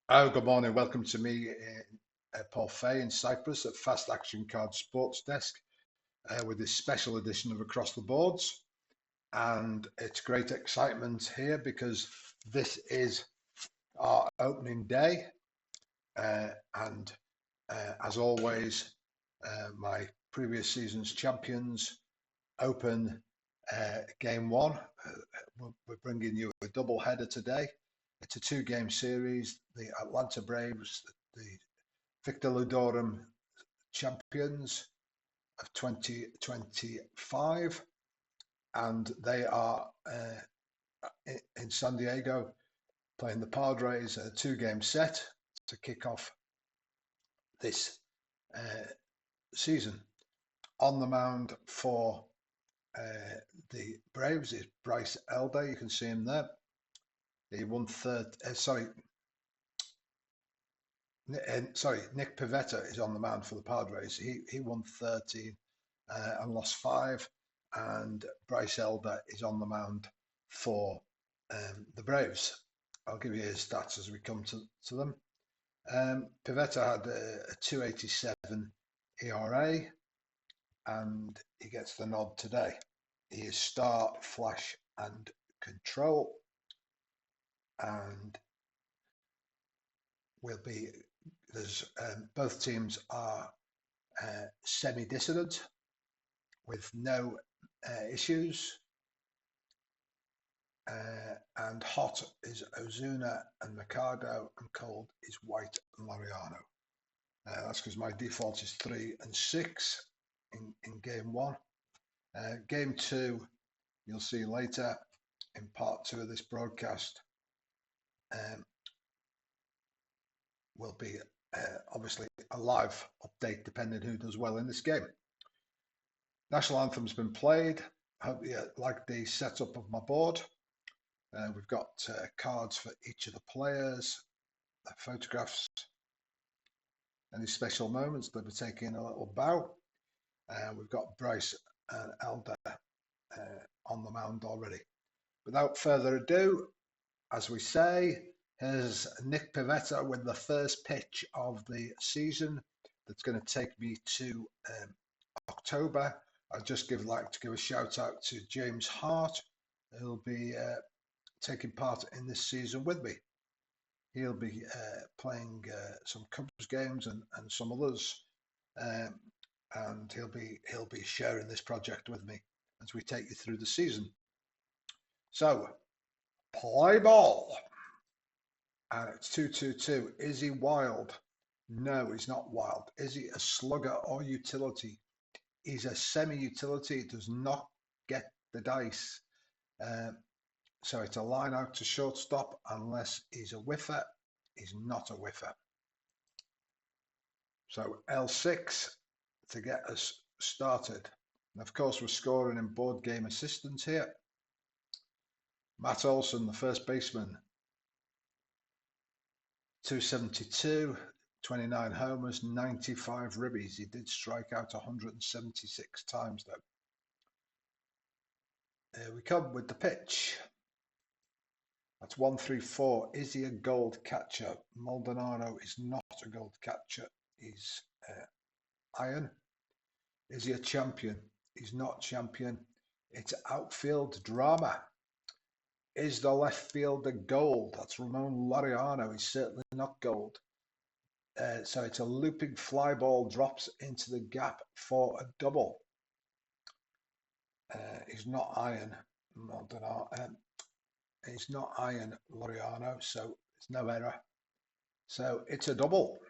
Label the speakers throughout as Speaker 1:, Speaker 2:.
Speaker 1: Oh, good morning. Welcome to me, Paul Fay in Cyprus at Fast Action Card Sports Desk with this special edition of Across the Boards. And it's great excitement here because this is our opening day. And as always, my previous season's champions open game one. We're bringing you a double header today. It's a two-game series. The Atlanta Braves, the Victor Ludorum Champions of 2025, and they are in San Diego playing the Padres, a two-game set to kick off this season. On the mound for the Braves is Bryce Elder. You can see him there. He won Nick Pivetta is on the mound for the Padres. He won 13 and lost 5, and Bryce Elder is on the mound for the Braves. I'll give you his stats as we come to them. Pivetta had a 2.87 ERA, and he gets the nod today. He is start, flash, and control, and will be. Both teams are semi-dissonant with no issues, and hot is Ozuna and Mercado, and cold is White and Laureano. That's because my default is 3 and 6 in game one. Game two, you'll see later in part 2 of this broadcast, will be obviously a live update depending who does well in this game. National Anthem's been played. I hope you like the setup of my board. We've got cards for each of the players, their photographs, any special moments. They'll be taking a little bow. We've got Bryce and Elder on the mound already. Without further ado, as we say, here's Nick Pivetta with the first pitch of the season. That's going to take me to October. I'd just like to give a shout out to James Hart, who'll be taking part in this season with me. He'll be playing some Cubs games and some others, and he'll be sharing this project with me as we take you through the season. So, play ball. And it's 2-2-2. Is he wild? No, he's not wild. Is he a slugger or utility? He's a semi-utility. It does not get the dice. So it's a line out to shortstop unless he's a whiffer. He's not a whiffer. So L6 to get us started. And of course, we're scoring in Boardgame Assistant here. Matt Olson, the first baseman, 272, 29 homers, 95 ribbies. He did strike out 176 times though. Here we come with the pitch. That's 1-3-4. Is he a gold catcher? Maldonado is not a gold catcher. He's iron. Is he a champion? He's not champion. It's outfield drama. Is the left fielder gold? That's Ramon Laureano. He's certainly not gold. So it's a looping fly ball, drops into the gap for a double. He's not iron. Maldonado. He's not iron, Laureano, so there's no error. So it's a double.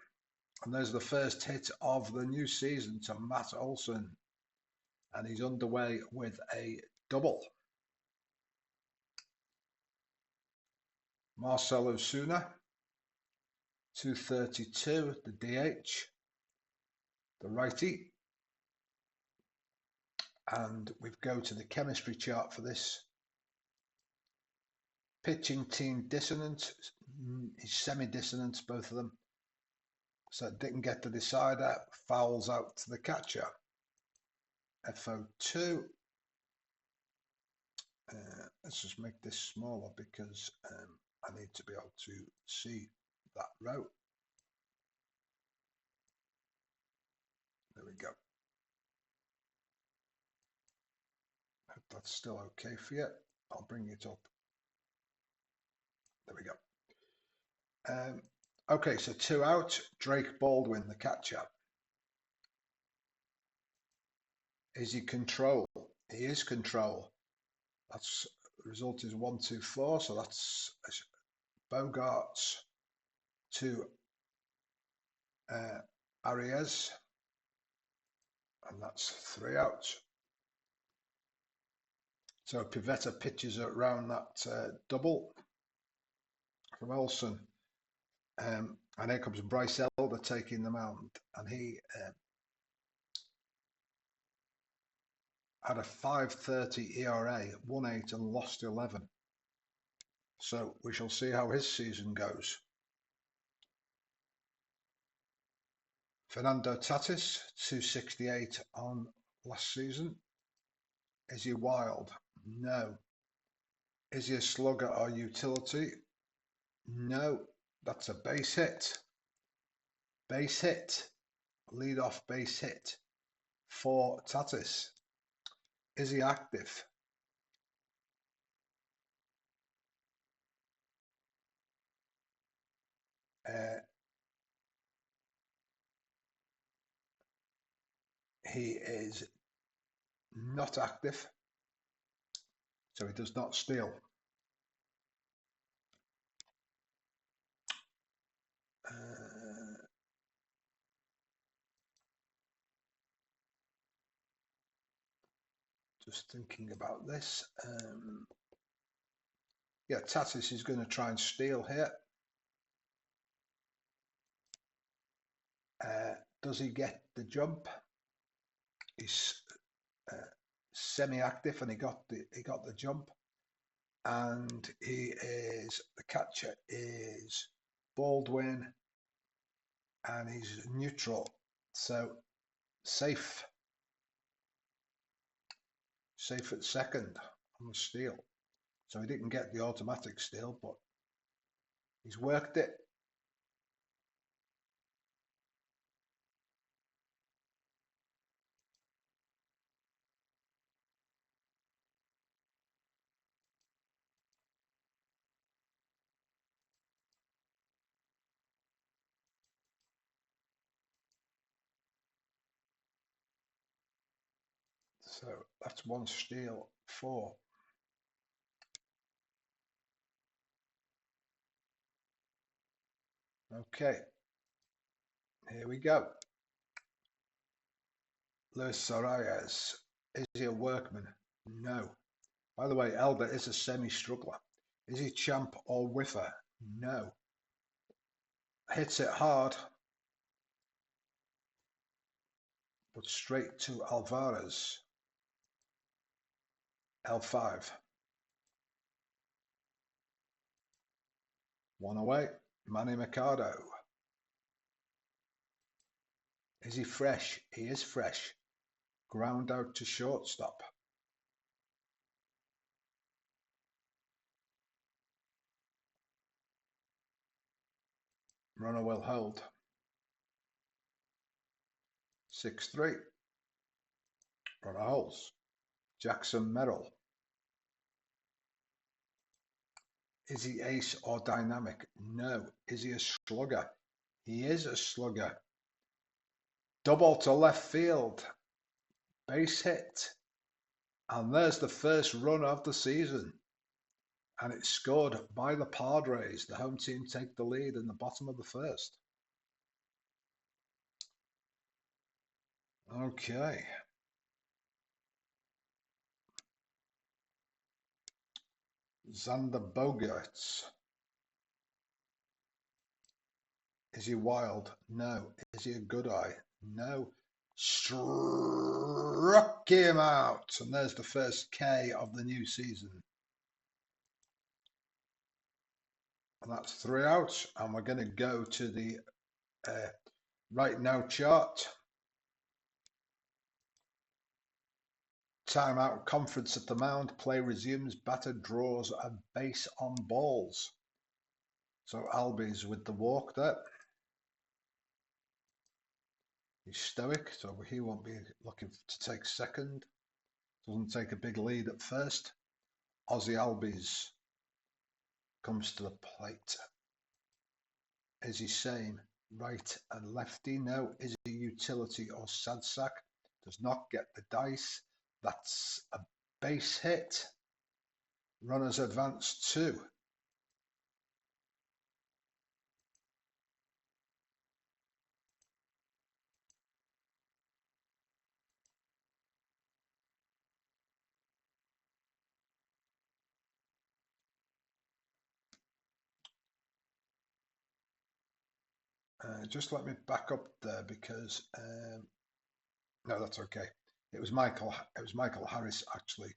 Speaker 1: And there's the first hit of the new season to Matt Olson. And he's underway with a double. Marcell Ozuna, 232, the DH, the righty. And we go to the chemistry chart for this. Pitching team dissonant, he's semi-dissonant, both of them. So didn't get the decider, fouls out to the catcher. FO2. Let's just make this smaller because I need to be able to see that row. There we go. Hope that's still okay for you. I'll bring it up. There we go. Okay, so 2 out. Drake Baldwin, the catcher. Is he control? He is control. That's the result is 1, 2, 4. So that's Bogarts to Arias, and that's 3 out. So Pivetta pitches around that double from Olsen. And here comes Bryce Elder taking the mound, and he had a 5.30 ERA, 1.8 and lost 11. So we shall see how his season goes. Fernando Tatis, 268 on last season. Is he wild? No. Is he a slugger or utility? No. That's a base hit. Base hit. Lead off base hit for Tatis. Is he active? He is not active, so he does not steal. Just thinking about this. Yeah, Tatis is going to try and steal here. Does he get the jump? He's semi-active, and he got the jump. And he is, the catcher is Baldwin, and he's neutral, so safe at second on the steal. So he didn't get the automatic steal, but he's worked it. So that's 1 steal, 4. Okay, here we go. Luis Arias, is he a workman? No. By the way, Elder is a semi-struggler. Is he champ or whiffer? No. Hits it hard, but straight to Alvarez. L5. 1 away. Manny Machado. Is he fresh? He is fresh. Ground out to shortstop. Runner will hold. 6-3. Runner holds. Jackson Merrill. Is he ace or dynamic? No. Is he a slugger? He is a slugger. Double to left field. Base hit. And there's the first run of the season. And it's scored by the Padres. The home team take the lead in the bottom of the first. Okay. Xander Bogaerts. Is he wild? No. Is he a good eye? No. Struck him out. And there's the first K of the new season. And that's 3 outs. And we're going to go to the right now chart. Timeout, conference at the mound. Play resumes. Batter draws a base on balls. So Albies with the walk there. He's stoic, so he won't be looking to take second. Doesn't take a big lead at first. Aussie Albies comes to the plate. Is he same? Right and lefty? No. Is he utility or sad sack? Does not get the dice. That's a base hit. Runners advance 2. Just let me back up there because no, that's okay. It was Michael Harris actually,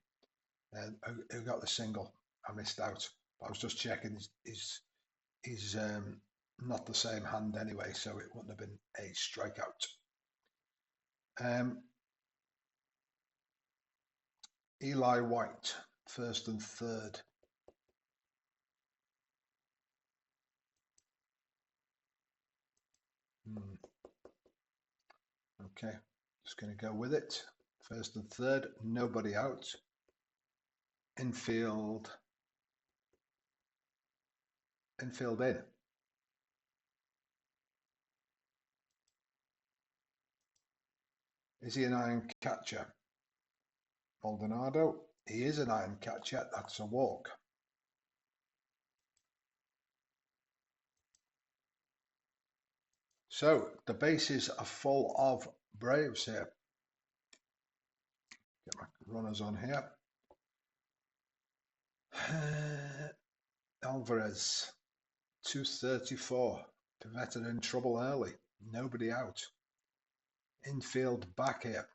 Speaker 1: who got the single. I missed out. But I was just checking. He's not the same hand anyway, so it wouldn't have been a strikeout. Eli White, first and third. Okay, just going to go with it. First and third, nobody out. Infield in. Is he an iron catcher? Maldonado, he is an iron catcher. That's a walk. So the bases are full of Braves here. Get my runners on here. Alvarez, 234. Pivetta in trouble early. Nobody out. Infield back here.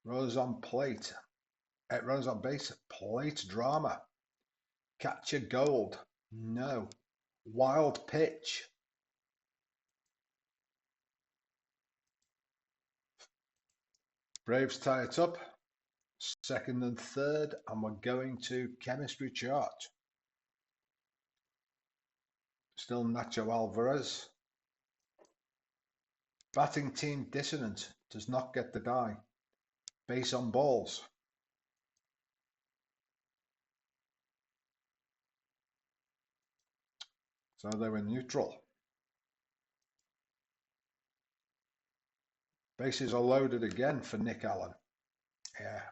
Speaker 1: Runners on plate. Runners on base. Plate drama. Catcher gold. No. Wild pitch. Braves tie it up. Second and third, and we're going to chemistry chart. Still Nacho Alvarez. Batting team dissonant. Does not get the die. Base on balls. So they were neutral. Bases are loaded again for Nick Allen. Yeah.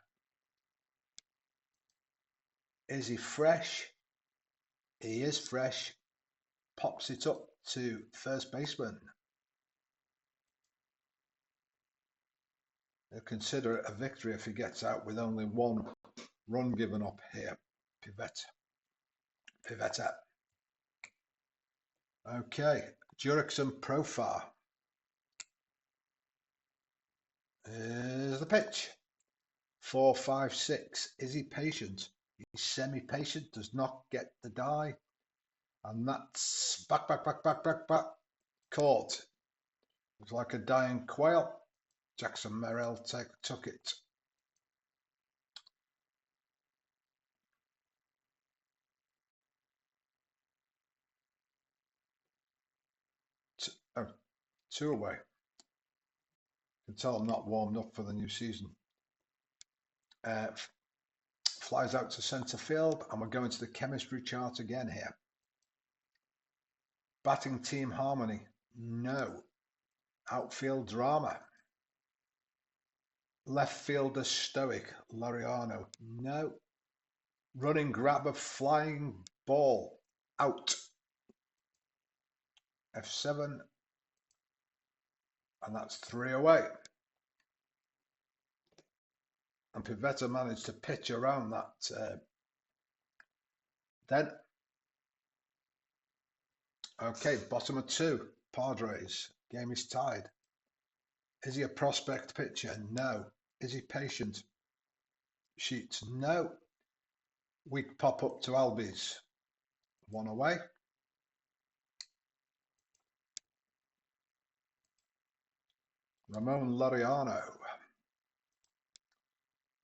Speaker 1: Is he fresh? He is fresh. Pops it up to first baseman. They'll consider it a victory if he gets out with only 1 run given up here. Pivetta. Okay, Jurickson profile. Here's the pitch. 4, 5, 6. Is he patient? He's semi-patient, does not get the die. And that's back. Caught. Looks like a dying quail. Jackson Merrill took it. Oh, 2 away. You can tell I'm not warmed up for the new season. Flies out to centre field, and we're going to the chemistry chart again here. Batting team harmony, no. Outfield drama. Left fielder stoic, Laureano, no. Running grab of flying ball, out. F7, and that's 3 away. And Pivetta managed to pitch around that. Then, okay, bottom of 2, Padres. Game is tied. Is he a prospect pitcher? No. Is he patient? Sheets, no. Weak pop up to Albies. 1 away. Ramon Laureano.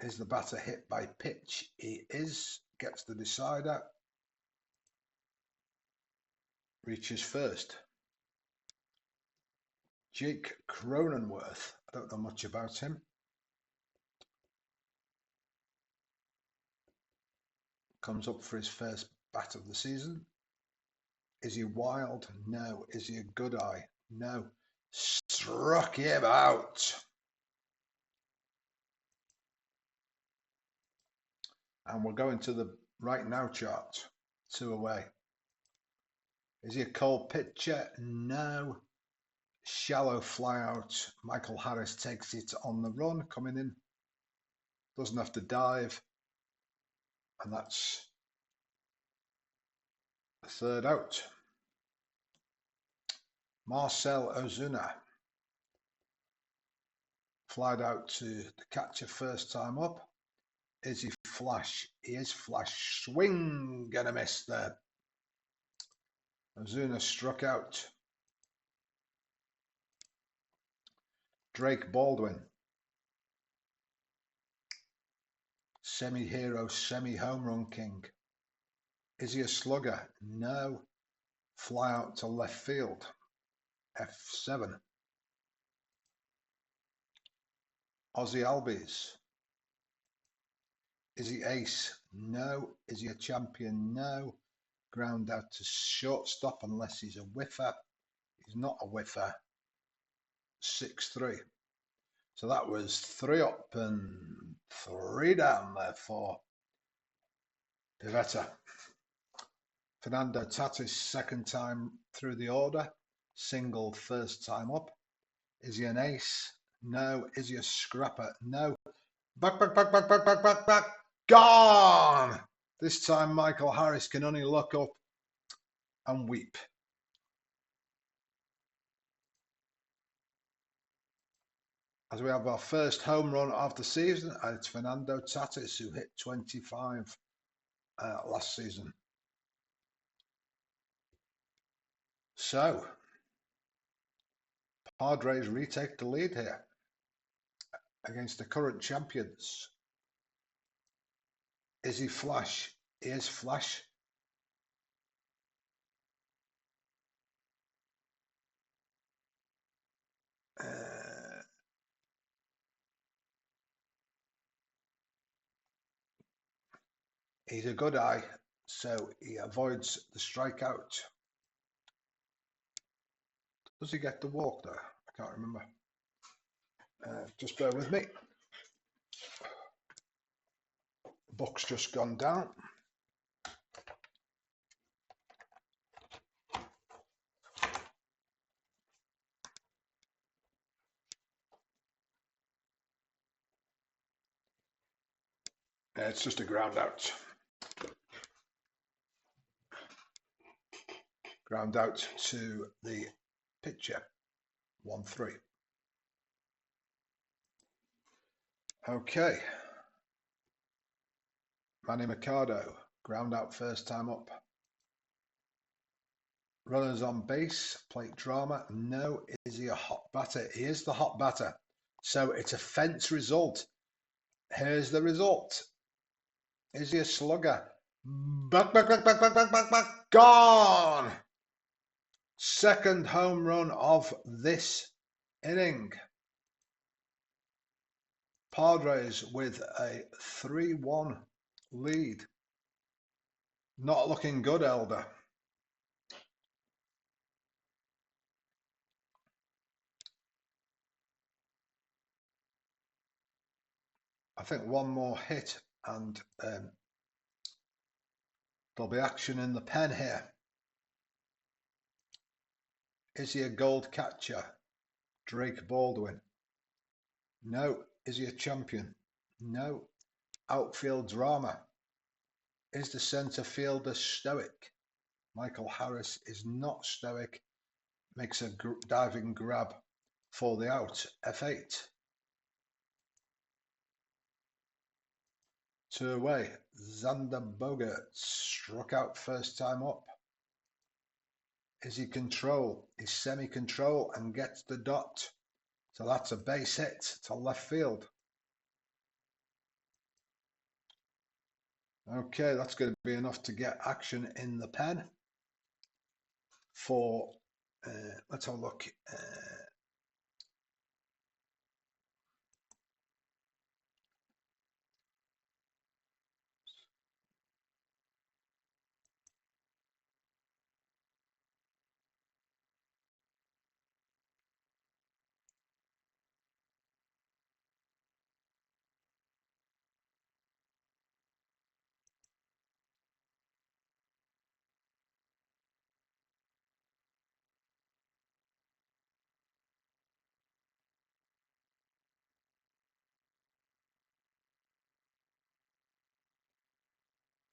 Speaker 1: Is the batter hit by pitch? He is. Gets the decider. Reaches first. Jake Cronenworth. I don't know much about him. Comes up for his first bat of the season. Is he wild? No. Is he a good eye? No. Struck him out. And we're going to the right now chart. 2 away. Is he a cold pitcher? No. Shallow fly out. Michael Harris takes it on the run, coming in. Doesn't have to dive. And that's the 3rd out. Marcell Ozuna. Flied out to the catcher first time up. Is he flash? He is flash. Swing and a miss there. Ozuna struck out. Drake Baldwin. Semi-hero, semi-home run king. Is he a slugger? No. Fly out to left field. F7. Ozzy Albies. Is he ace? No. Is he a champion? No. Ground out to shortstop unless he's a whiffer. He's not a whiffer. 6-3. So that was 3 up and 3 down there for Pivetta. Fernando Tatis, 2nd time through the order. Single 1st time up. Is he an ace? No. Is he a scrapper? No. Back. Gone! This time Michael Harris can only look up and weep. As we have our first home run of the season, and it's Fernando Tatis, who hit 25 last season. So, Padres retake the lead here against the current champions. Is he flash? He is flash. He's a good eye, so he avoids the strikeout. Does he get the walk there? I can't remember. Just bear with me. Book's just gone down. It's just a ground out. Ground out to the pitcher. 1-3. Okay. Manny Machado. Ground out 1st time up. Runners on base. Plate drama. No. Is he a hot batter? He is the hot batter. So it's a fence result. Here's the result. Is he a slugger? Back. Gone! 2nd home run of this inning. Padres with a 3-1 lead. Not looking good, Elder. I think one more hit and there'll be action in the pen here. Is he a gold catcher? Drake Baldwin. No. Is he a champion? No. Outfield drama. Is the centre fielder stoic? Michael Harris is not stoic. Makes a diving grab for the out. F8. 2 away. Xander Bogaerts struck out 1st time up. Is he control? He's semi-control and gets the dot. So that's a base hit to left field. Okay, that's going to be enough to get action in the pen for, let's have a look.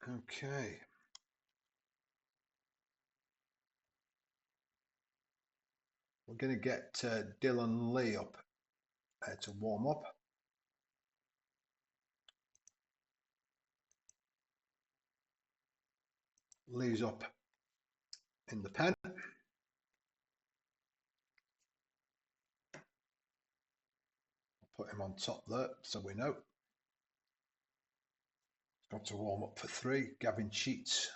Speaker 1: Okay. We're going to get Dylan Lee up to warm up. Lee's up in the pen. Put him on top there so we know. Got to warm up for 3. Gavin Sheets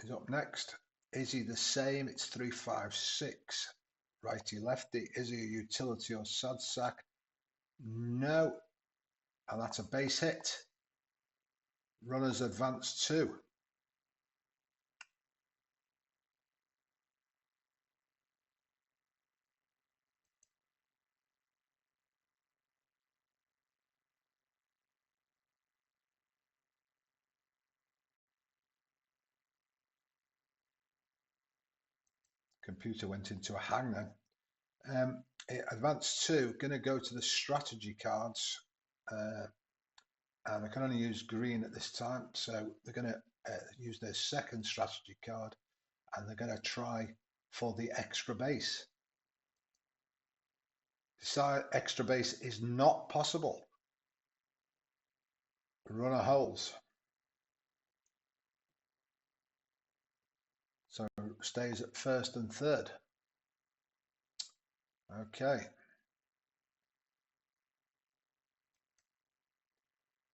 Speaker 1: is up next. Is he the same? It's 3, 5, 6. Righty lefty. Is he a utility or sad sack? No. And that's a base hit. Runners advance 2. Computer went into a hang then. Advance 2, going to go to the strategy cards. And I can only use green at this time, so they're going to use their second strategy card, and they're going to try for the extra base. This extra base is not possible. Runner holds. So stays at first and third. Okay.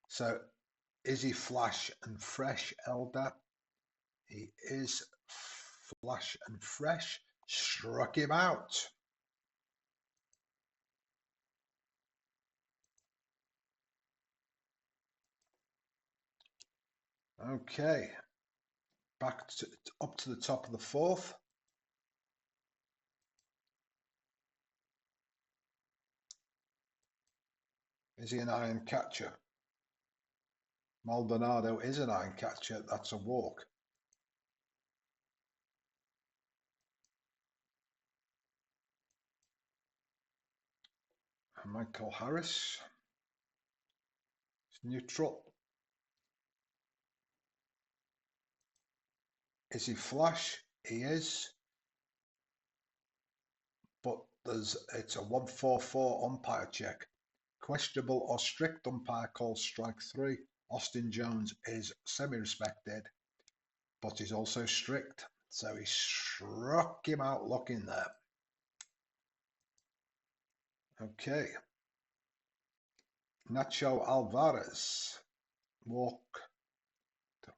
Speaker 1: So is he flash and fresh, Elder? He is flash and fresh. Struck him out. Okay. Back to, up to the top of the 4th. Is he an iron catcher? Maldonado is an iron catcher. That's a walk. And Michael Harris is neutral. Is he flash? He is. But it's a 1-4-4 umpire check. Questionable or strict umpire calls strike 3. Austin Jones is semi-respected, but he's also strict. So he struck him out looking there. Okay. Nacho Alvarez. Walk.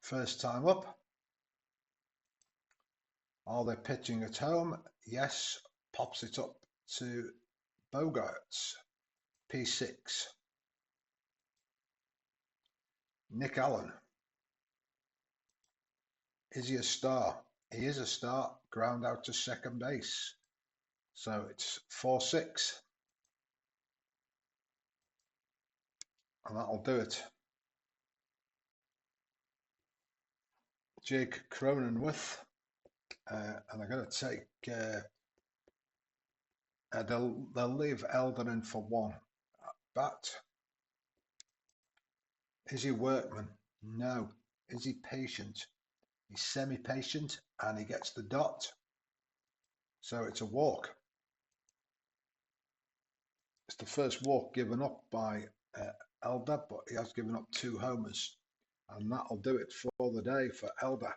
Speaker 1: First time up. Are they pitching at home? Yes. Pops it up to Bogarts. P6. Nick Allen. Is he a star? He is a star. Ground out to second base. So it's 4-6. And that'll do it. Jake Cronenworth. And I'm going to take... they'll leave Elden in for 1 at bat. Is he workman? No. Is he patient? He's semi-patient and he gets the dot. So it's a walk. It's the first walk given up by Elder, but he has given up 2 homers. And that'll do it for the day for Elder.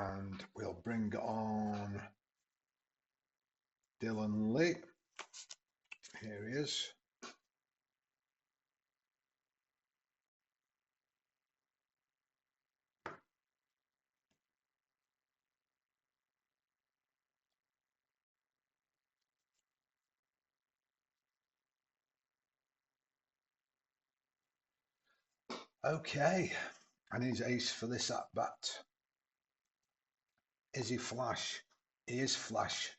Speaker 1: And we'll bring on Dylan Lee. Here he is. Okay, and he's ace for this at bat. Is he flash? He is flash.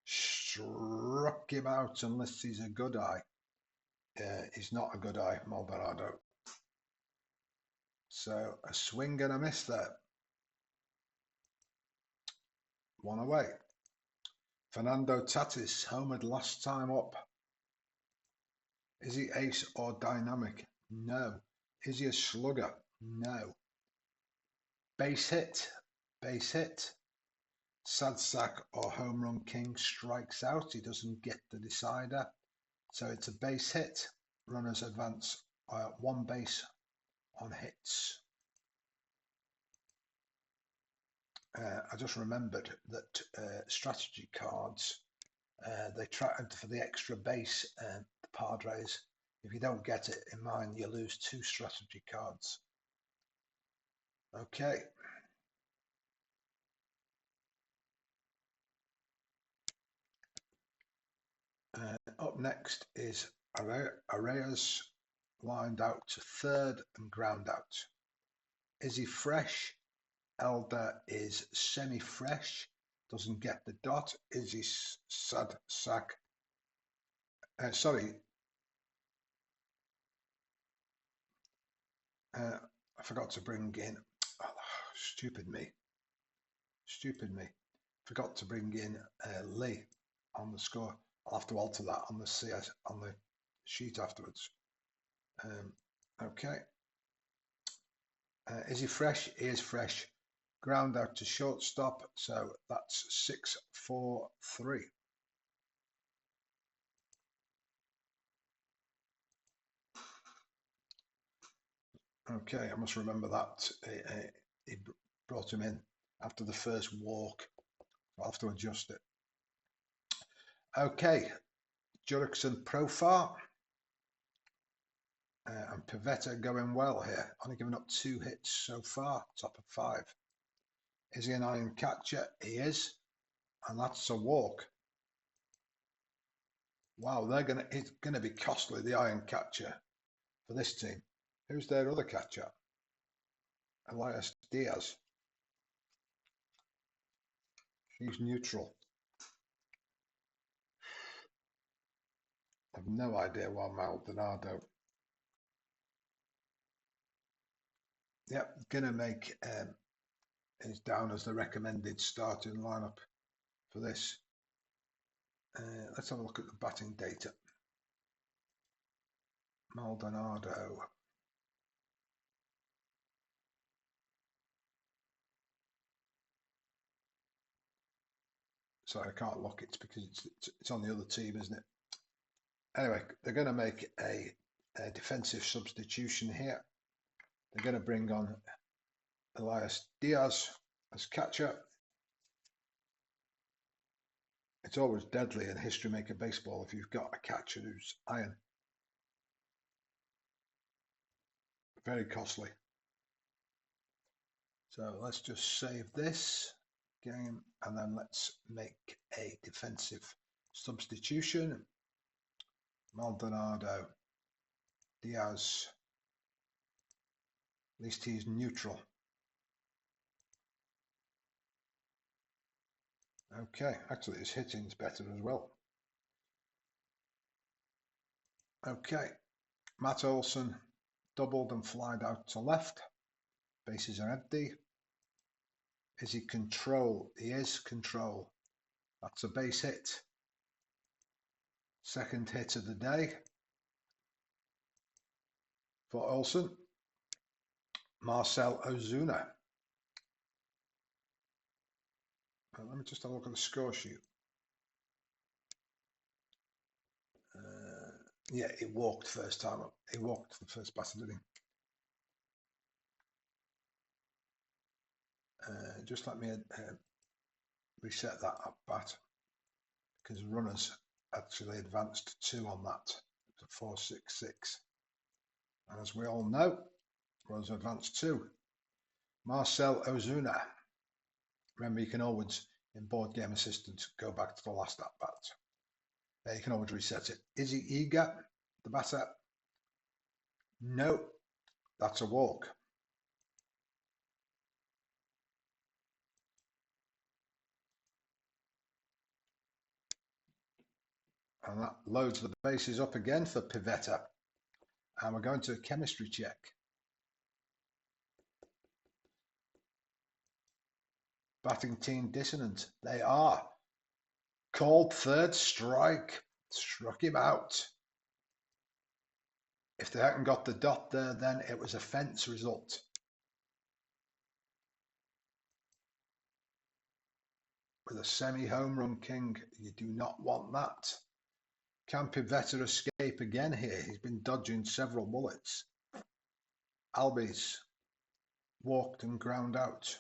Speaker 1: Struck him out unless he's a good eye. He's not a good eye, Maldonado. So a swing and a miss there. One away. Fernando Tatis homered last time up. Is he ace or dynamic? No. Is he a slugger? No. Base hit. Base hit. Sad sack or home run king strikes out. He doesn't get the decider. So it's a base hit. Runners advance one base on hits. I just remembered that strategy cards, they tried for the extra base, the Padres. If you don't get it in mine, you lose 2 strategy cards. Okay. Up next is Arraez, lined out to third and ground out. Is he fresh? Elder is semi-fresh, doesn't get the dot. Is he sad sack? Sorry. I forgot to bring in, stupid me. Forgot to bring in Lee on the score. I'll have to alter that on the CS on the sheet afterwards. Okay. Is he fresh? He is fresh. Ground out to shortstop, so that's 6-4-3. Okay, I must remember that. He brought him in after the first walk. I'll have to adjust it. Okay, Jurickson Profar and Pivetta going well here. Only given up 2 hits so far, top of 5. Is he an iron catcher? He is, and that's a walk. Wow, it's gonna be costly, the iron catcher for this team. Who's their other catcher? Elias Diaz. He's neutral. I've no idea why Maldonado. Yep, gonna make is down as the recommended starting lineup for this. Let's have a look at the batting data. Maldonado. Sorry, I can't look. It's because it's on the other team, isn't it? Anyway, they're going to make a defensive substitution here. They're going to bring on Elias Diaz as catcher. It's always deadly in History Maker Baseball if you've got a catcher who's iron. Very costly. So let's just save this game and then let's make a defensive substitution. Maldonado, Diaz, at least he's neutral. Okay, actually his hitting's better as well. Okay, Matt Olson doubled and flied out to left. Bases are empty. Is he control? He is control. That's a base hit. Second hit of the day for Olson. Marcell Ozuna. Let me just have a look at the score sheet. Yeah, he walked first time up. He walked the first batter, didn't he? just let me reset that at bat, because runners actually advanced 2 on that to 466. And as we all know, runners advanced 2. Marcel Ozuna. Remember, you can always, in Boardgame Assistant, go back to the last at bat. You can always reset it. Is he eager, the batter? No, that's a walk. And that loads the bases up again for Pivetta. And we're going to a chemistry check. Batting team dissonant. They are. Called third strike. Struck him out. If they hadn't got the dot there, then it was a fence result. With a semi-home run king, you do not want that. Can Pivetta escape again here? He's been dodging several bullets. Albies walked and ground out.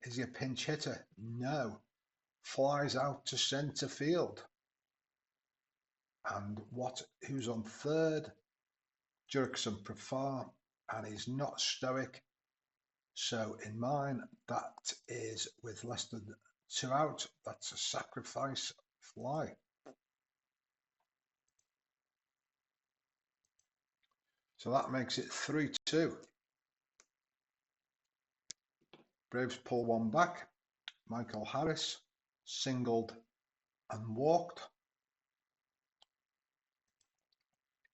Speaker 1: Is he a pinch hitter? No. Flies out to centre field. And who's on third? Jurickson Profar, and he's not stoic. So in mine, that is with less than 2 out. That's a sacrifice fly. So that makes it 3-2. Braves pull 1 back. Michael Harris singled and walked.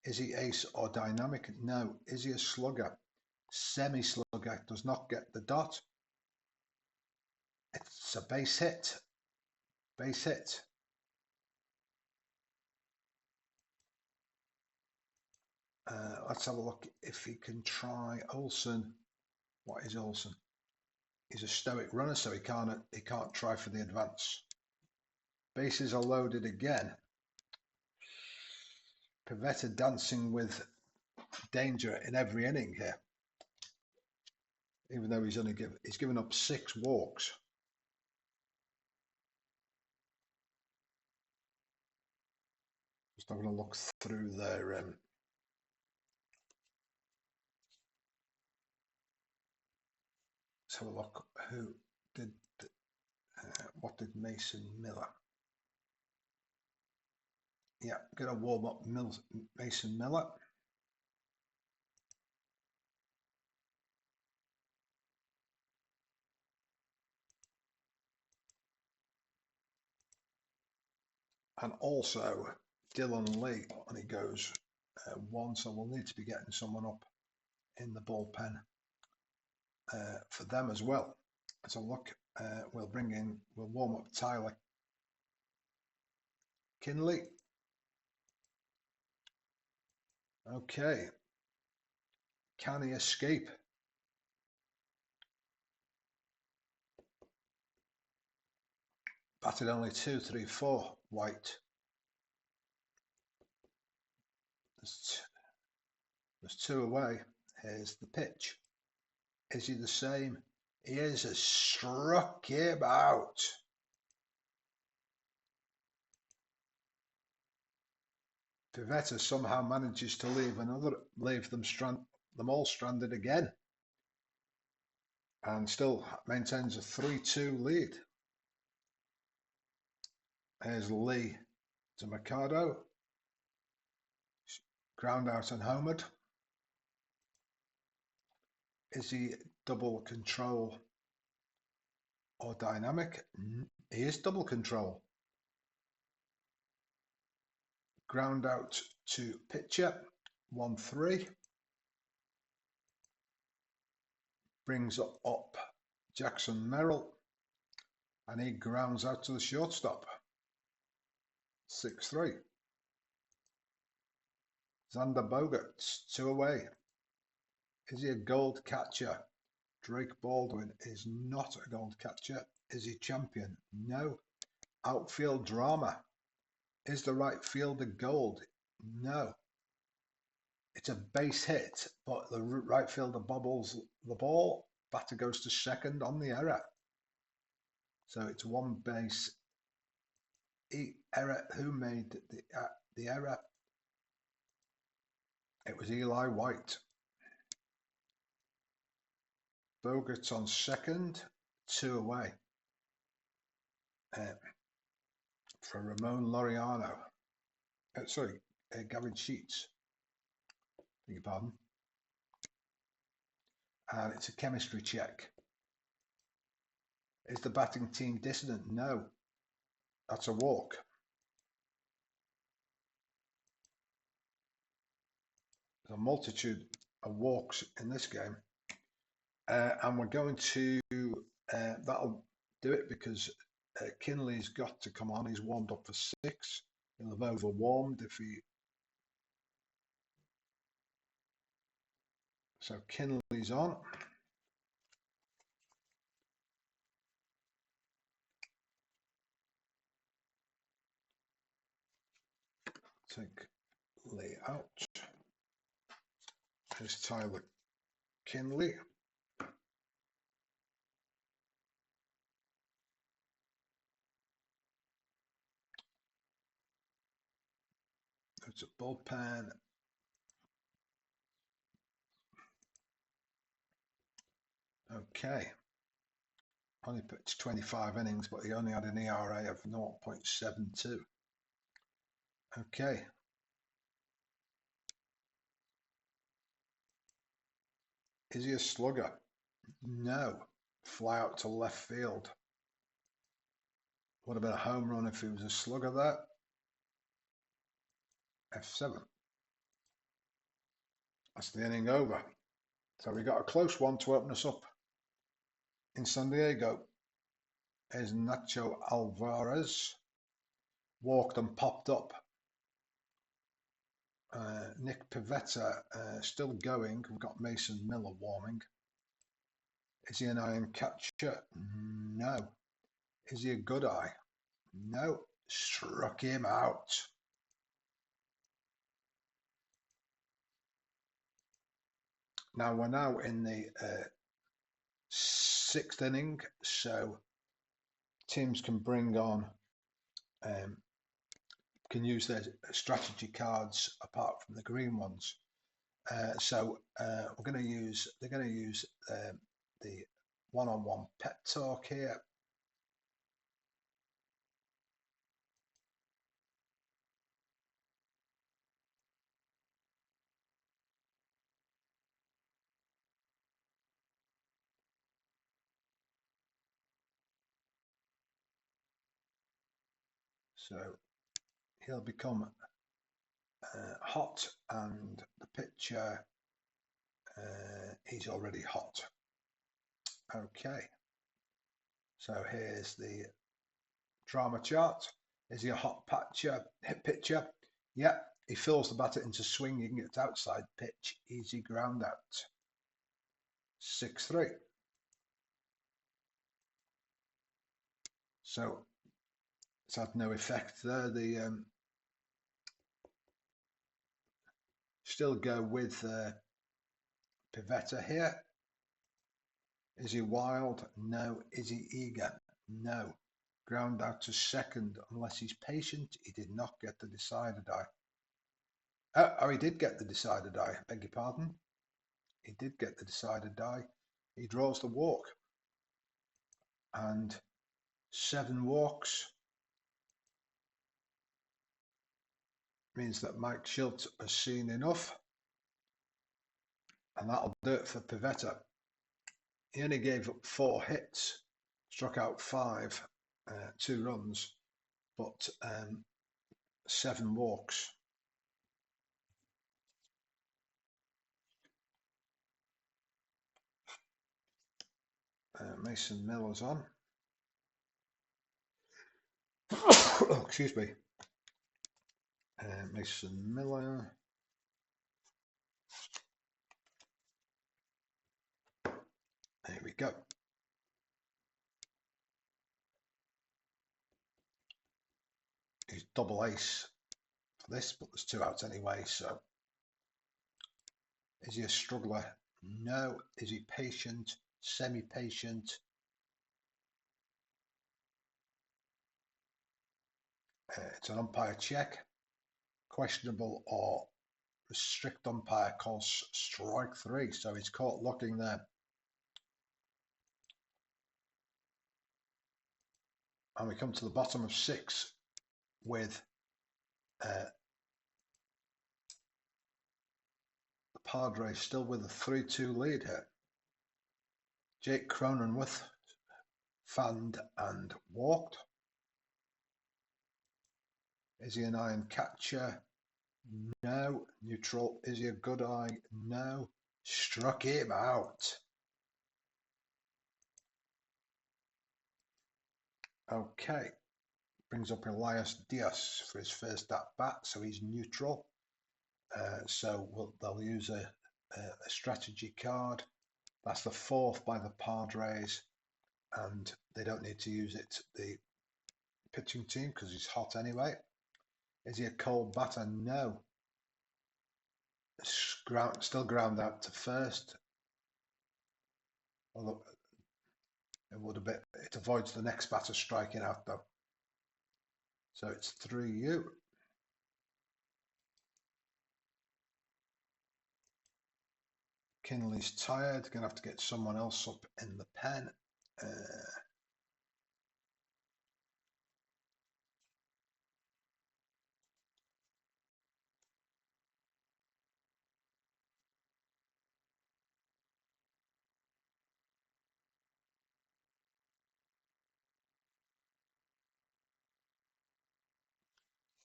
Speaker 1: Is he ace or dynamic? No. Is he a slugger? Semi-slugger, does not get the dot. It's a base hit. Base hit. Let's have a look if he can try Olsen. What is Olsen? He's a stoic runner, so he can't try for the advance. Bases are loaded again. Pivetta dancing with danger in every inning here. Even though he's given up 6 walks. Just having a look through their let's have a look who did what did Mason Miller. Yeah, gonna warm up Mason Miller. And also Dylan Lee, and he goes 1, so we'll need to be getting someone up in the bullpen for them as well. So look, we'll warm up Tyler Kinley. Okay, can he escape? Batted only 2, 3, 4. White. There's 2 away. Here's the pitch. Is he the same? He is. Has struck him out. Pivetta somehow manages to leave them all stranded again, and still maintains a 3-2 lead. Here's Lee to Mercado. Ground out and homered. Is he double control or dynamic? He is double control. Ground out to pitcher, 1-3. Brings up Jackson Merrill, and he grounds out to the shortstop, 6-3. Xander Bogaerts, 2 away. Is he a gold catcher? Drake Baldwin is not a gold catcher. Is he champion? No. Outfield drama. Is the right fielder gold? No. It's a base hit, but the right fielder bobbles the ball batter goes to second on the error. So it's one base error. Who made the error? It was Eli White. Bogart's on second, 2 away for Ramon Laureano. Gavin Sheets. Beg your pardon. And it's a chemistry check. Is the batting team dissonant? No. That's a walk. There's a multitude of walks in this game. And we're going to, that'll do it because Kinley's got to come on. He's warmed up for 6. He'll have overwarmed if he... So Kinley's on. Take Lee out. Here's Tyler Kinley. It's a bullpen. Okay. Only pitched 25 innings, but he only had an ERA of 0.72. Okay. Is he a slugger? No. Fly out to left field. Would have been a home run if he was a slugger there. F7. That's the inning over. So we got a close one to open us up. In San Diego is Nacho Alvarez. Walked and popped up. Nick Pivetta still going. We've got Mason Miller warming. Is he an iron catcher? No. Is he a good eye? No. Struck him out. Now we're now in the 6th inning, so teams can bring on, can use their strategy cards apart from the green ones. So they're going to use the one-on-one pet talk here. So he'll become hot, and the pitcher, he's already hot. Okay. So here's the drama chart. Is he a hot pitcher? Yeah. He fills the batter into swinging. It's outside pitch. Easy ground out. 6-3. So it's had no effect there. The still go with Pivetta here. Is he wild? No. Is he eager? No. Ground out to second unless he's patient. He did not get the decider die. Oh, he did get the decider die. Beg your pardon. He did get the decider die. He draws the walk. And 7 walks means that Mike Schultz has seen enough. And that'll do it for Pivetta. He only gave up 4 hits, struck out 5, 2 runs, but 7 walks. Mason Miller's on. Oh, excuse me. Mason Miller. There we go. He's double ace for this, but there's 2 outs anyway, so. Is he a struggler? No. Is he patient? semi-patient. It's an umpire check. Questionable or restrict umpire calls strike 3. So he's caught looking there. And we come to the bottom of 6 with the Padres still with a 3-2 lead here. Jake Cronenworth fanned and walked. Is he an iron catcher? No. Neutral. Is he a good eye? No. Struck him out. Okay. Brings up Elias Diaz for his first at bat, so he's neutral. So they'll use a strategy card. That's the 4th by the Padres, and they don't need to use it, the pitching team, because he's hot anyway. Is he a cold batter? No. Still ground out to first. Although it avoids the next batter striking out though. So it's 3-U. Kinley's tired, gonna have to get someone else up in the pen.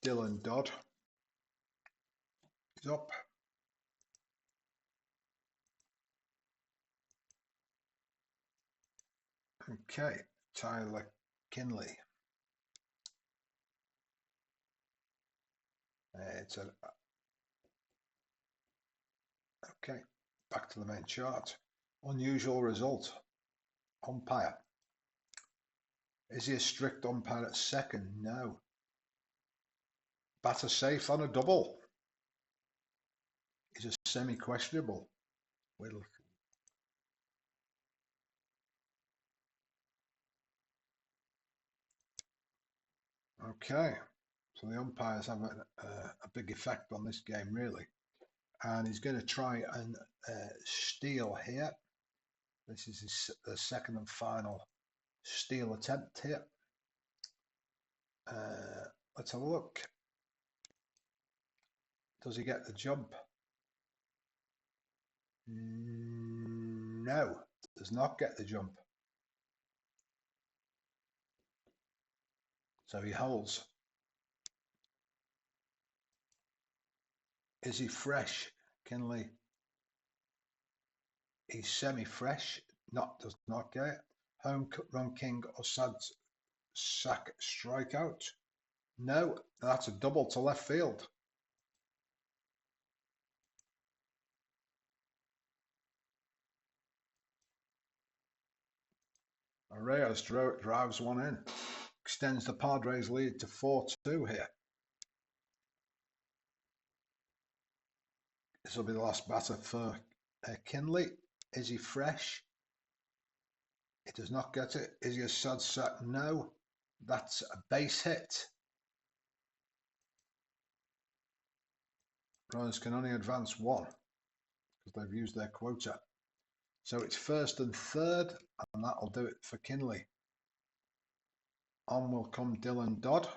Speaker 1: Dylan Dodd is up. Okay, Tyler Kinley. Okay, back to the main chart. Unusual result. Umpire. Is he a strict umpire at second? No. Batter safe on a double. He's a semi-questionable. Okay, so the umpires have a big effect on this game, really. And he's going to try and steal here. This is his second and final steal attempt here. Let's have a look. Does he get the jump? No, does not get the jump. So he holds. Is he fresh? Kinley. He's semi-fresh. Does not get it. Home run king or sack strikeout. No, that's a double to left field. Reyes drives one in. Extends the Padres lead to 4-2 here. This will be the last batter for Kinley. Is he fresh? He does not get it. Is he a sad sack? No. That's a base hit. Runners can only advance 1 because they've used their quota. So it's first and third, and that'll do it for Kinley. On will come Dylan Dodd.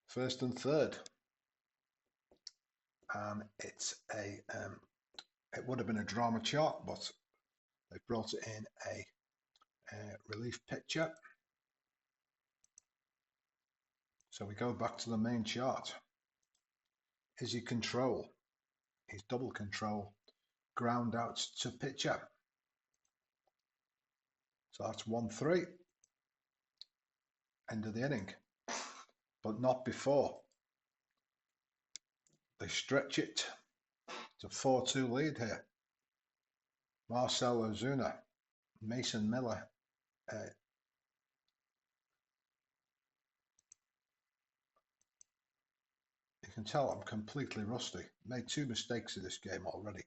Speaker 1: First and third. And it's it would have been a drama chart, but they brought it in a relief pitcher. So we go back to the main chart. Is he control? He's double control. Ground out to pitcher. So that's 1-3. End of the inning. But not before. They stretch it to 4-2 lead here. Marcell Ozuna, Mason Miller, You can tell I'm completely rusty. Made 2 mistakes in this game already.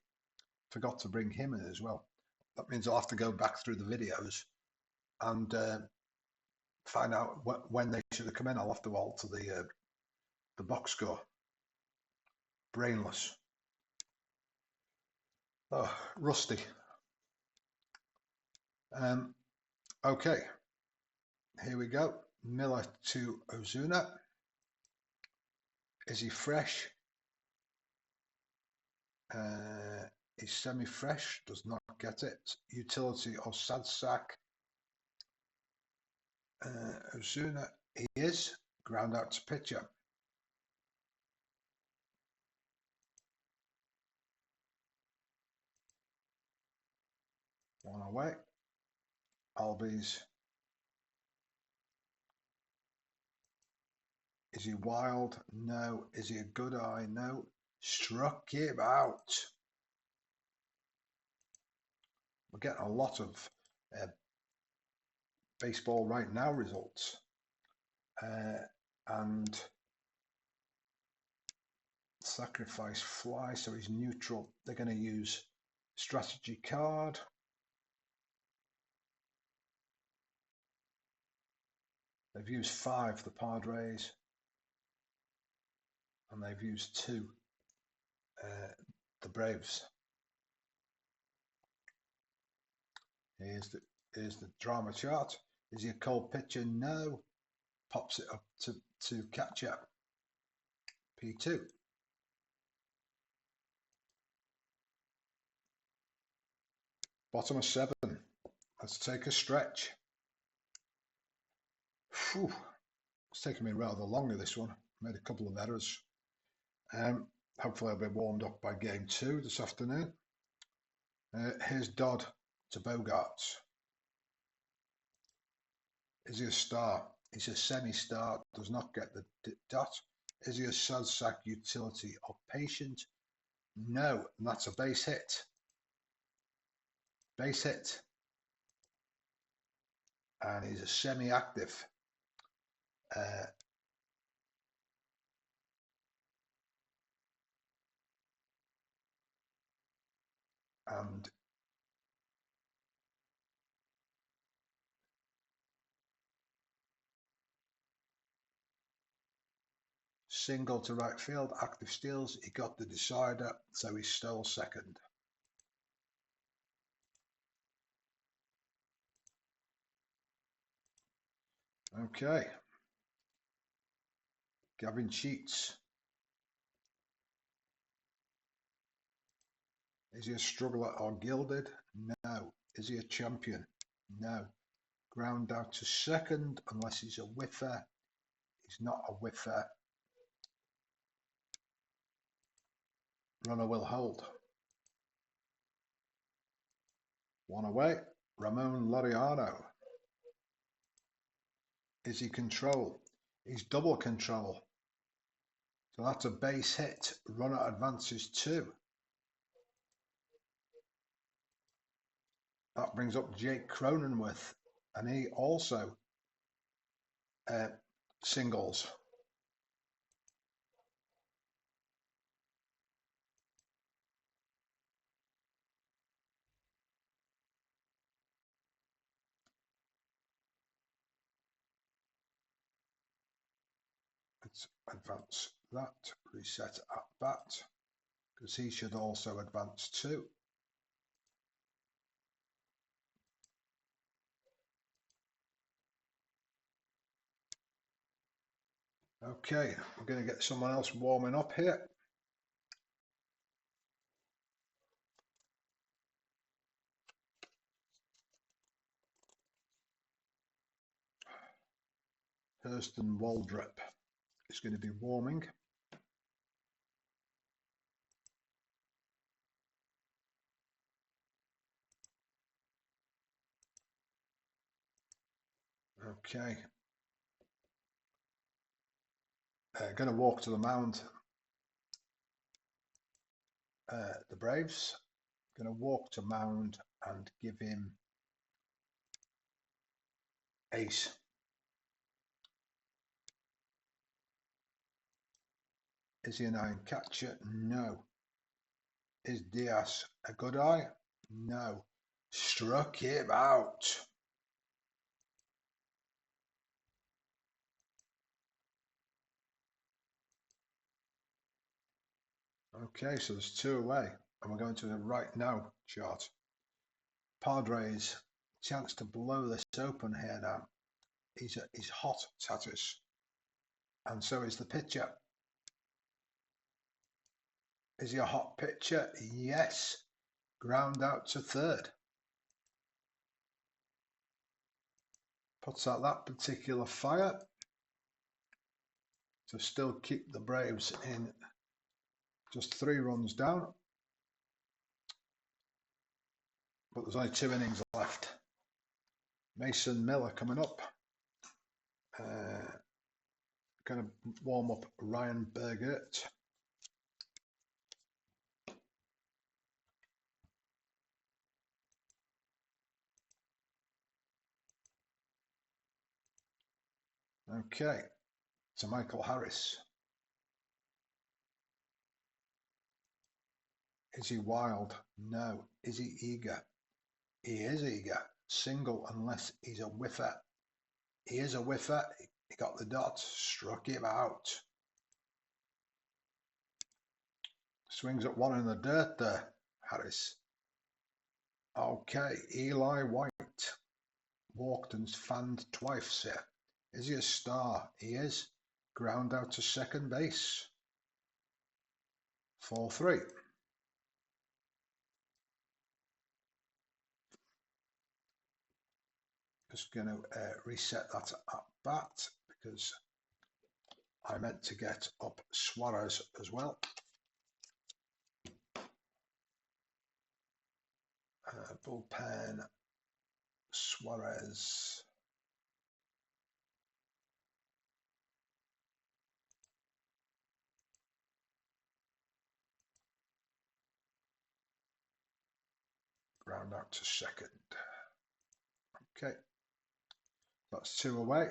Speaker 1: Forgot to bring him in as well. That means I'll have to go back through the videos and find out when they should have come in. I'll have to alter the box score. Brainless. Oh, rusty. Okay, here we go. Miller to Ozuna. Is he fresh? He's semi-fresh, does not get it. Utility or Sadsack. Ozuna, he is. Ground out to pitcher. One away. Albies. Is he wild? No. Is he a good eye? No. Struck him out. We're getting a lot of baseball right now results. And sacrifice fly, so he's neutral. They're going to use strategy card. They've used 5, the Padres, and they've used 2, the Braves. Here's the drama chart. Is he a cold pitcher? No. Pops it up to catcher. P2. Bottom of 7. Let's take a stretch. Whew. It's taken me rather longer, this one. Made a couple of errors. Hopefully I'll be warmed up by game 2 this afternoon. Here's Dodd to Bogarts. Is he a star? He's a semi-star, does not get the dot. Is he a Sadsack, utility or patient? No, and that's a base hit. Base hit. And he's a semi-active. And single to right field, active steals. He got the decider, so he stole second. Okay. Gavin cheats. Is he a struggler or gilded? No. Is he a champion? No. Ground out to second unless he's a whiffer. He's not a whiffer. Runner will hold. One away. Ramon Laureano. Is he control? He's double control. So that's a base hit. Runner advances 2. That brings up Jake Cronenworth, and he also singles. Let's advance that, reset at bat, because he should also advance 2. Okay, we're going to get someone else warming up here. Hurston Waldrop is going to be warming. Okay. Going to walk to the mound. The Braves. Going to walk to mound and give him ace. Is he an iron catcher? No. Is Diaz a good eye? No. Struck him out. Okay, so there's 2 away, and we're going to the right now chart. Padres, chance to blow this open here now. He's hot, Tatis, and so is the pitcher. Is he a hot pitcher? Yes. Ground out to third. Puts out that particular fire to still keep the Braves in just 3 runs down. But there's only 2 innings left. Mason Miller coming up. Going to warm up Ryan Bergert. Okay, to Michael Harris. Is he wild? No. Is he eager? He is eager. Single unless he's a whiffer. He is a whiffer. He got the dot. Struck him out. Swings at one in the dirt there, Harris. Okay, Eli White. Walked and fanned twice here. Is he a star? He is. Ground out to second base. 4-3. Just going to reset that at bat because I meant to get up Suarez as well. Bullpen, Suarez. Ground out to second. Okay, that's 2 away.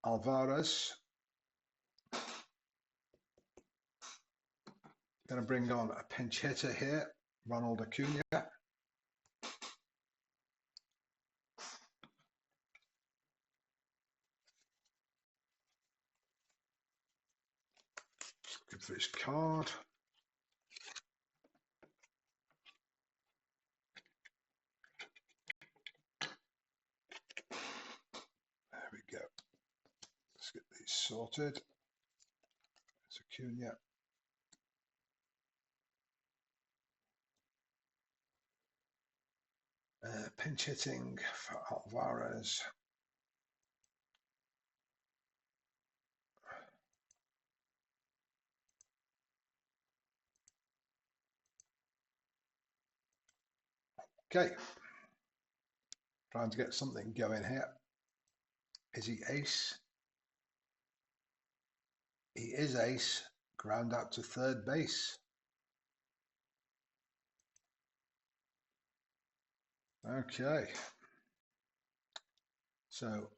Speaker 1: Alvarez. Going to bring on a pinch hitter here, Ronald Acuna. Looking for his card. There we go. Let's get these sorted. There's Acuna. Pinch hitting for Alvarez. Okay. Trying to get something going here. Is he ace? He is ace. Ground out to third base. Okay. So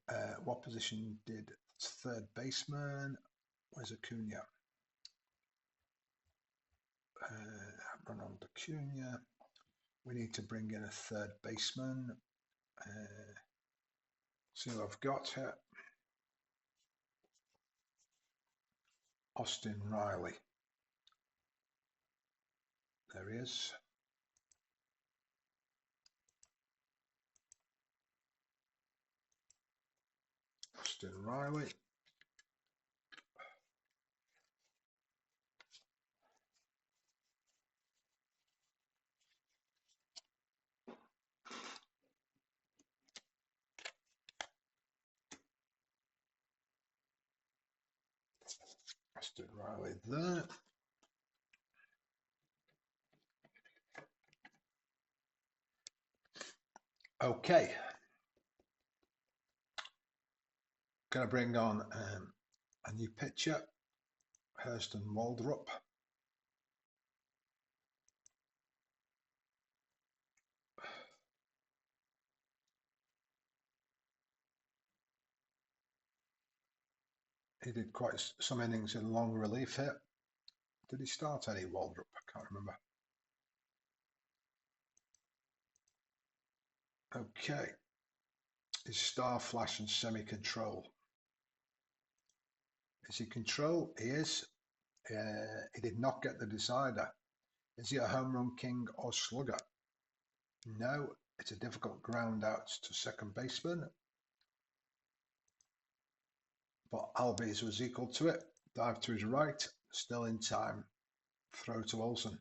Speaker 1: what position did third baseman? Where's Acuna? Ronald Acuna. We need to bring in a third baseman. See what I've got here. Austin Riley. There he is. Austin Riley. Austin Riley there. Okay. Going to bring on a new pitcher, Hurston Waldrop. He did quite some innings in long relief here. Did he start any Waldrop? I can't remember. Okay. Is Star Flash and semi-control? Is he control? He is. He did not get the decider. Is he a home run king or slugger? No, it's a difficult ground out to second baseman. But Albies was equal to it. Dive to his right, still in time. Throw to Olsen.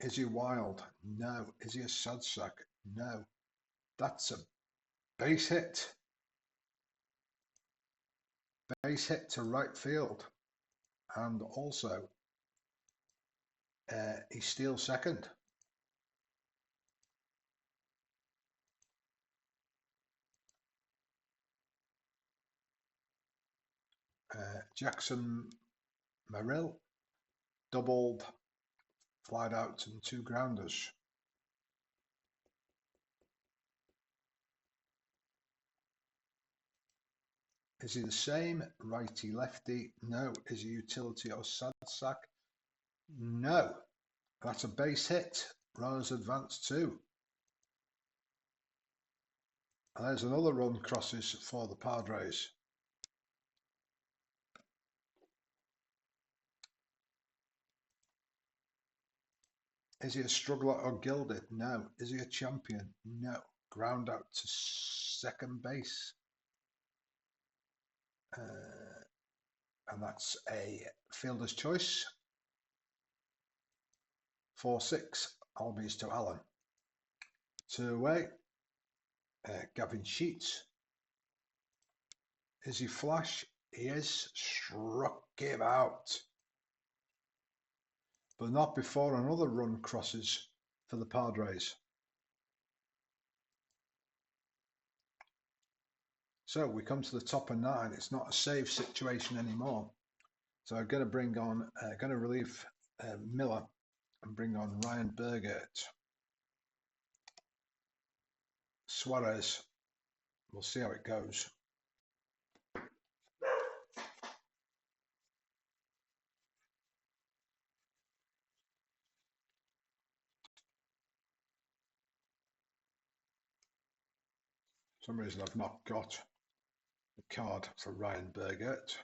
Speaker 1: Is he wild? No. Is he a sad sack? No. That's a base hit. Base hit to right field. And also, he steals second. Jackson Merrill doubled, flied out and 2 grounders. Is he the same? Righty, lefty? No. Is he utility or sad sack? No. That's a base hit. Runners advance 2. And there's another run crosses for the Padres. Is he a struggler or gilded? No. Is he a champion? No. Ground out to second base. And that's a fielder's choice. 4-6. Albies to Allen. 2 away. Gavin Sheets. Is he flash? He is. Struck him out. But not before another run crosses for the Padres. So we come to the top of 9. It's not a save situation anymore. So I'm going to bring on, going to relieve Miller and bring on Ryan Bergert. Suarez. We'll see how it goes. For some reason I've not got the card for Ryan Bergert.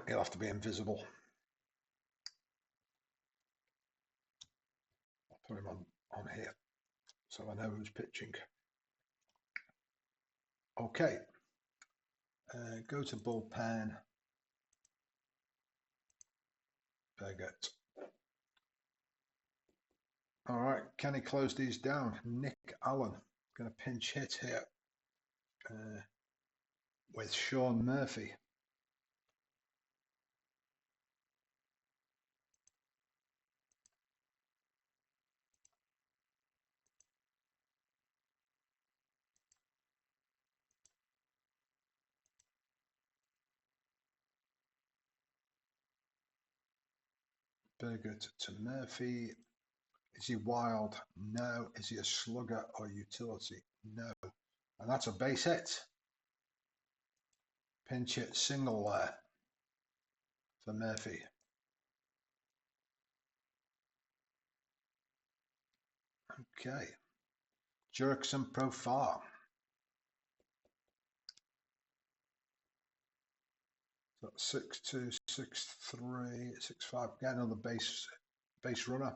Speaker 1: He'll have to be invisible. I'll put him on here so I know who's pitching. Okay. Go to bullpen. Bergert. All right, can he close these down? Nick Allen going to pinch hit here with Sean Murphy. Bergert to Murphy. Is he wild? No. Is he a slugger or utility? No. And that's a base hit. Pinch hit single there for Murphy. Okay. Jurickson Profar. So 6-2, 6-3, 6-5. Get another base runner.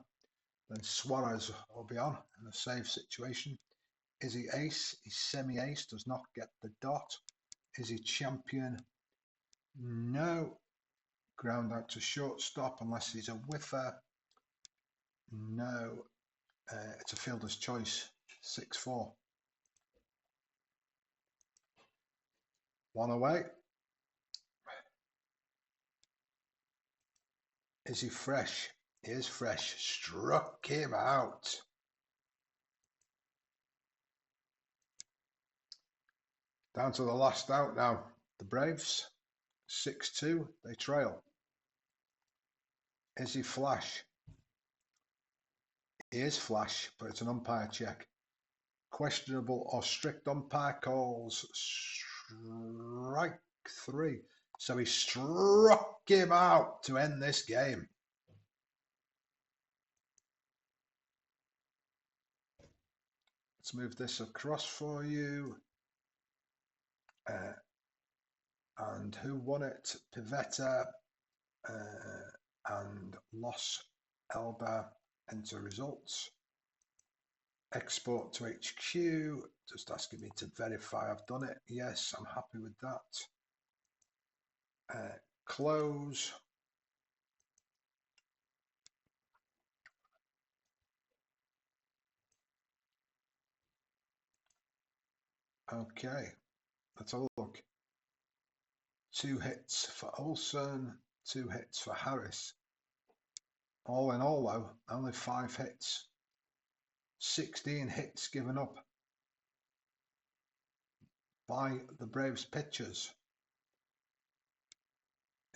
Speaker 1: Then Suarez will be on in a save situation. Is he ace? He's semi-ace, does not get the dot. Is he champion? No. Ground out to shortstop unless he's a whiffer. No. It's a fielder's choice. 6-4. 1 away. Is he fresh? He is fresh. Struck him out. Down to the last out now. The Braves. 6-2. They trail. Is he flash? He is flash, but it's an umpire check. Questionable or strict umpire calls. strike 3. So he struck him out to end this game. Let's move this across for you. And who won it? Pivetta and Los Elba. Enter results. Export to HQ. Just asking me to verify I've done it. Yes, I'm happy with that. Close. Okay, let's have a look. 2 hits for Olsen, 2 hits for Harris. All in all, though, only 5 hits. 16 hits given up by the Braves pitchers.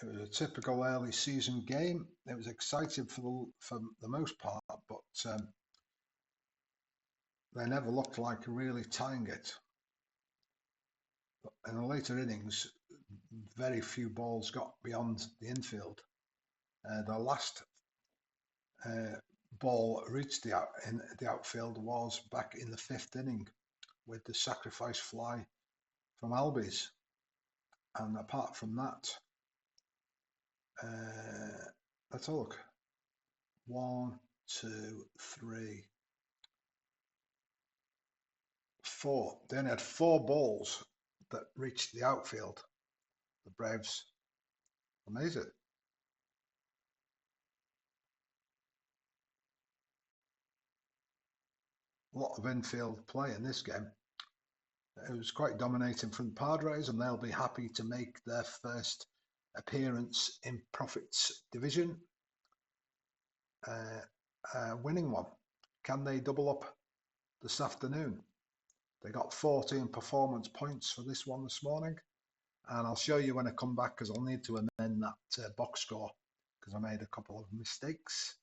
Speaker 1: It was a typical early season game. It was exciting for the most part, but they never looked like really tying it. In the later innings, very few balls got beyond the infield. The last ball reached the outfield was back in the 5th inning with the sacrifice fly from Albies. And apart from that, let's have a look. 1, 2, 3, 4. They only had 4 balls that reached the outfield. The Braves, amazing. A lot of infield play in this game. It was quite dominating from the Padres, and they'll be happy to make their first appearance in Prophets division, winning one. Can they double up this afternoon? They got 14 performance points for this one this morning, and I'll show you when I come back, because I'll need to amend that box score because I made a couple of mistakes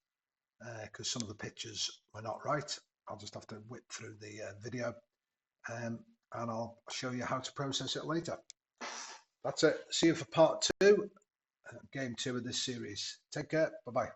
Speaker 1: because some of the pictures were not right. I'll just have to whip through the video and I'll show you how to process it later. That's it. See you for part 2, game 2 of this series. Take care. Bye-bye.